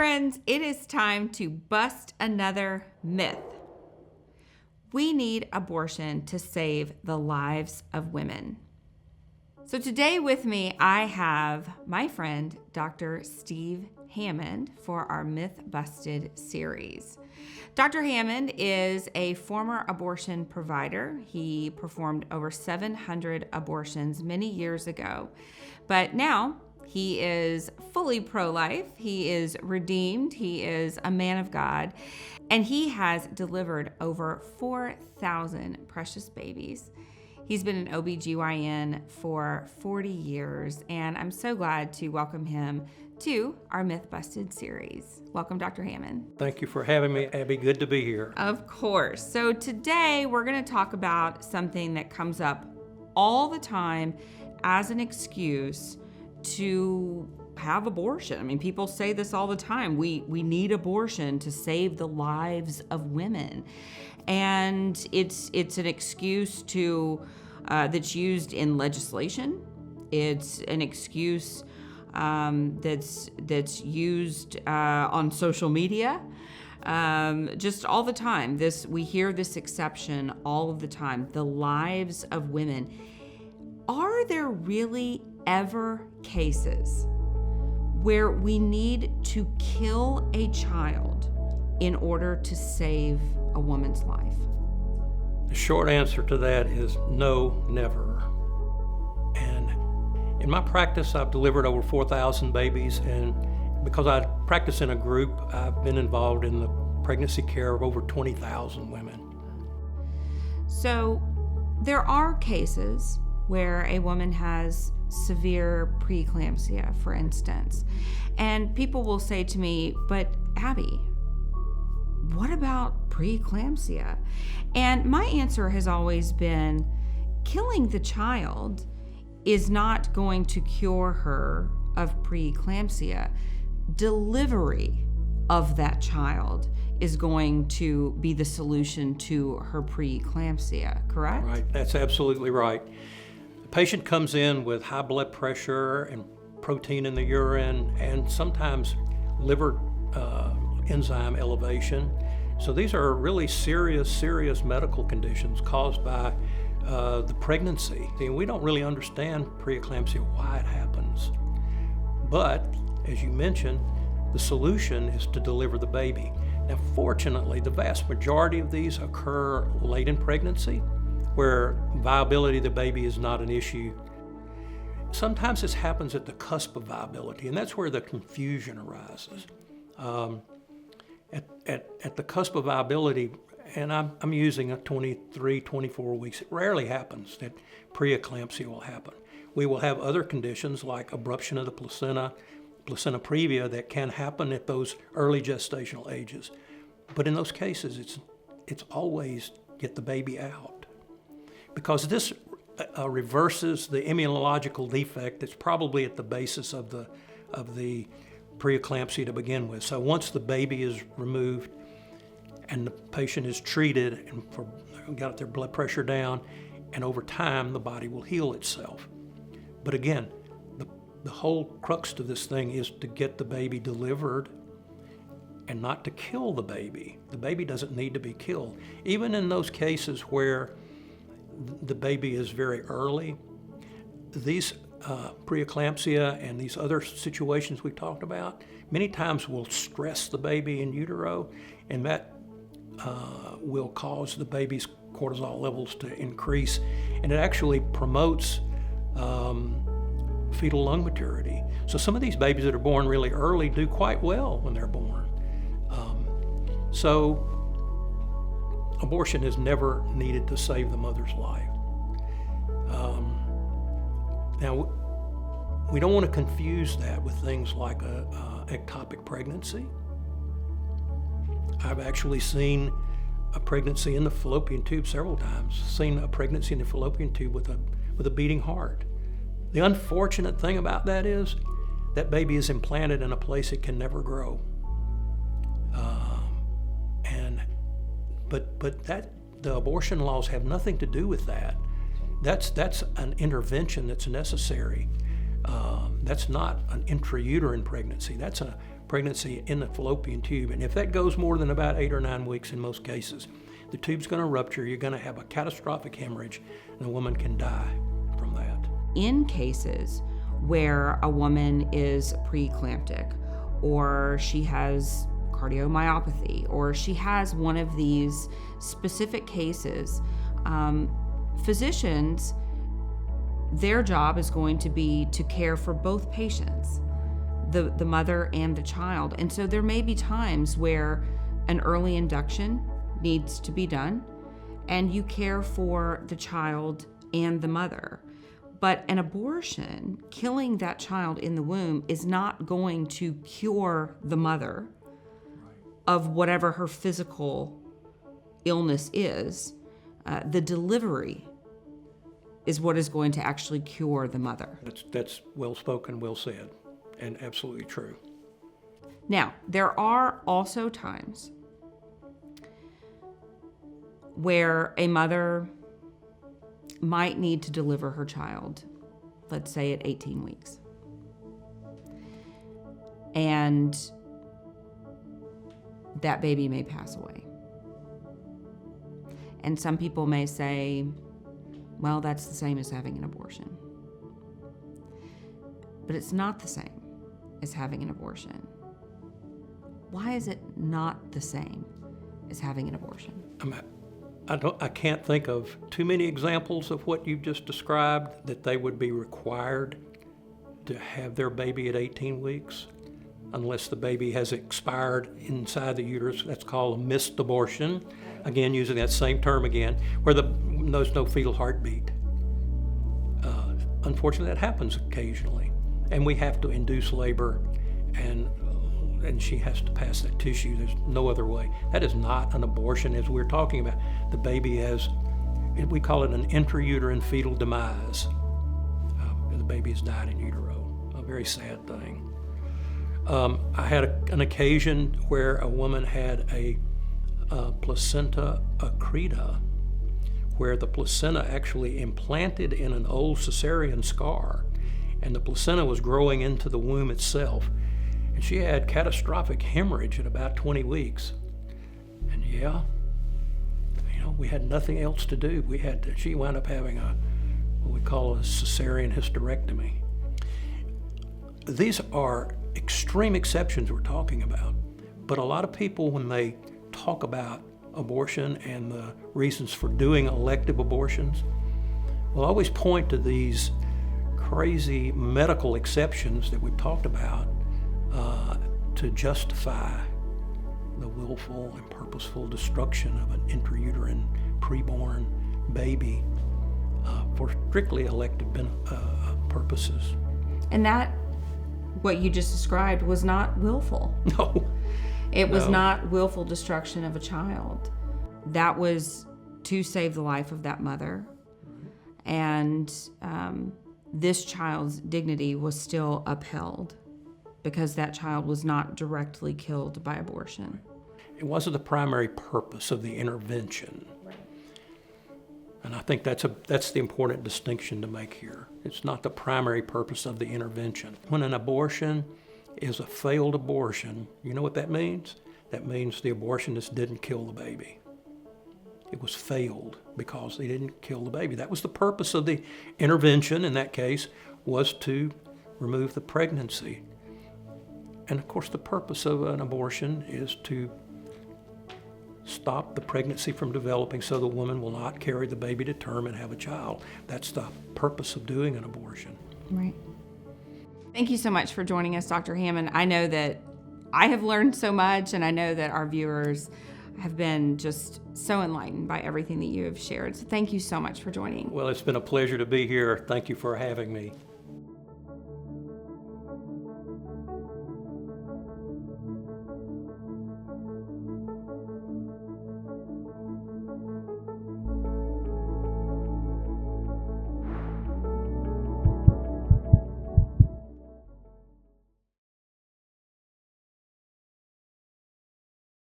friends, it is time to bust another myth. We need abortion to save the lives of women. So today with me, I have my friend, Dr. Steve Hammond, for our Myth Busted series. Dr. Hammond is a former abortion provider. He performed over 700 abortions many years ago, but now he is fully pro-life. He is redeemed. He is a man of God, and he has delivered over 4,000 precious babies. He's been an OBGYN for 40 years, and I'm so glad to welcome him to our Myth Busted series. Welcome, Dr. Hammond. Thank you for having me, Abby. Good to be here. Of course. So today we're going to talk about something that comes up all the time as an excuse to have abortion. I mean, people say this all the time. We need abortion to save the lives of women. And it's an excuse to that's used in legislation. It's an excuse that's used on social media, just all the time. We hear this exception all of the time. The lives of women. Are there really ever cases where we need to kill a child in order to save a woman's life? The short answer to that is no, never. And in my practice, I've delivered over 4,000 babies, and because I practice in a group, I've been involved in the pregnancy care of over 20,000 women. So there are cases where a woman has severe preeclampsia, for instance, and people will say to me, but Abby, what about preeclampsia? And my answer has always been, killing the child is not going to cure her of preeclampsia. Delivery of that child is going to be the solution to her preeclampsia, correct? Right, that's absolutely right. The patient comes in with high blood pressure and protein in the urine and sometimes liver enzyme elevation. So these are really serious medical conditions caused by the pregnancy. And we don't really understand preeclampsia, why it happens. But as you mentioned, the solution is to deliver the baby. Now, fortunately, the vast majority of these occur late in pregnancy, where viability of the baby is not an issue. Sometimes this happens at the cusp of viability, and that's where the confusion arises. At the cusp of viability, and I'm using a 23, 24 weeks, it rarely happens that preeclampsia will happen. We will have other conditions like abruption of the placenta previa that can happen at those early gestational ages. But in those cases, it's always get the baby out, because this reverses the immunological defect that's probably at the basis of the preeclampsia to begin with. So once the baby is removed and the patient is treated and got their blood pressure down, and over time the body will heal itself. But again, the whole crux to this thing is to get the baby delivered and not to kill the baby. The baby doesn't need to be killed. Even in those cases where the baby is very early, these preeclampsia and these other situations we talked about, many times will stress the baby in utero, and that will cause the baby's cortisol levels to increase, and it actually promotes fetal lung maturity. So some of these babies that are born really early do quite well when they're born. So abortion is never needed to save the mother's life. Now, we don't want to confuse that with things like ectopic pregnancy. I've actually seen a pregnancy in the fallopian tube several times, seen a pregnancy in the fallopian tube with a beating heart. The unfortunate thing about that is that baby is implanted in a place it can never grow. But the abortion laws have nothing to do with that. That's an intervention that's necessary. That's not an intrauterine pregnancy. That's a pregnancy in the fallopian tube. And if that goes more than about 8 or 9 weeks in most cases, the tube's going to rupture, you're going to have a catastrophic hemorrhage, and the woman can die from that. In cases where a woman is preeclamptic, or she has cardiomyopathy, or she has one of these specific cases, physicians, their job is going to be to care for both patients, the mother and the child. And so there may be times where an early induction needs to be done, and you care for the child and the mother. But an abortion, killing that child in the womb, is not going to cure the mother of whatever her physical illness is. The delivery is what is going to actually cure the mother. That's well spoken, well said, and absolutely true. Now, there are also times where a mother might need to deliver her child, let's say at 18 weeks. And that baby may pass away. And some people may say, well, that's the same as having an abortion. But it's not the same as having an abortion. Why is it not the same as having an abortion? I can't think of too many examples of what you've just described that they would be required to have their baby at 18 weeks, unless the baby has expired inside the uterus. That's called a missed abortion. Again, using that same term again, where there's no fetal heartbeat. Unfortunately, that happens occasionally, and we have to induce labor, and she has to pass that tissue. There's no other way. That is not an abortion, as we're talking about. The baby has, we call it an intrauterine fetal demise. The baby has died in utero. A very sad thing. I had an occasion where a woman had a placenta accreta, where the placenta actually implanted in an old cesarean scar, and the placenta was growing into the womb itself. And she had catastrophic hemorrhage at about 20 weeks. And we had nothing else to do. She wound up having what we call a cesarean hysterectomy. These are extreme exceptions we're talking about. But a lot of people, when they talk about abortion and the reasons for doing elective abortions, will always point to these crazy medical exceptions that we've talked about to justify the willful and purposeful destruction of an intrauterine preborn baby for strictly elective purposes. And that, what you just described, was not willful. No. It was not willful destruction of a child. That was to save the life of that mother. And this child's dignity was still upheld because that child was not directly killed by abortion. It wasn't the primary purpose of the intervention. Right. And I think that's the important distinction to make here. It's not the primary purpose of the intervention. When an abortion is a failed abortion, you know what that means? That means the abortionist didn't kill the baby. It was failed because they didn't kill the baby. That was the purpose of the intervention in that case, was to remove the pregnancy. And of course, the purpose of an abortion is to stop the pregnancy from developing so the woman will not carry the baby to term and have a child. That's the purpose of doing an abortion. Right. Thank you so much for joining us, Dr. Hammond. I know that I have learned so much, and I know that our viewers have been just so enlightened by everything that you have shared. So thank you so much for joining. Well, it's been a pleasure to be here. Thank you for having me.